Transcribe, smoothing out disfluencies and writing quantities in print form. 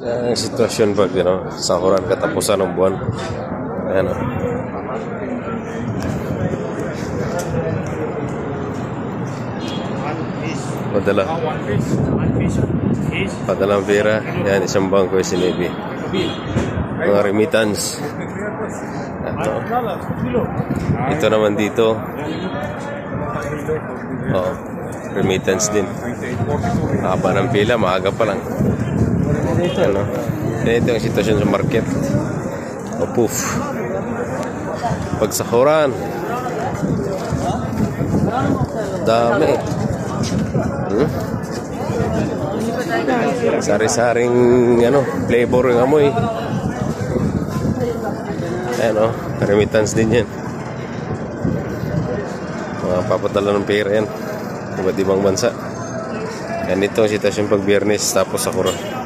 Ang sitwasyon pag sahuran katapusan ng buwan. Ayan o. Padalang pera. Yan, isang bangko yung sinibi. Mga remittance. Ito naman dito. Oh, remittance din. Haba ng pila, maaga pa lang. Ano? Ito yung sitwasyon sa market. O poof. Pagsahuran. Dami. Sari-saring flavor yung amoy. Ayan o, remittance din yan. Mga papadala ng pera yan. Iba't ibang bansa. Yan ito ang sitwasyon pag Biyernes tapos sahuran.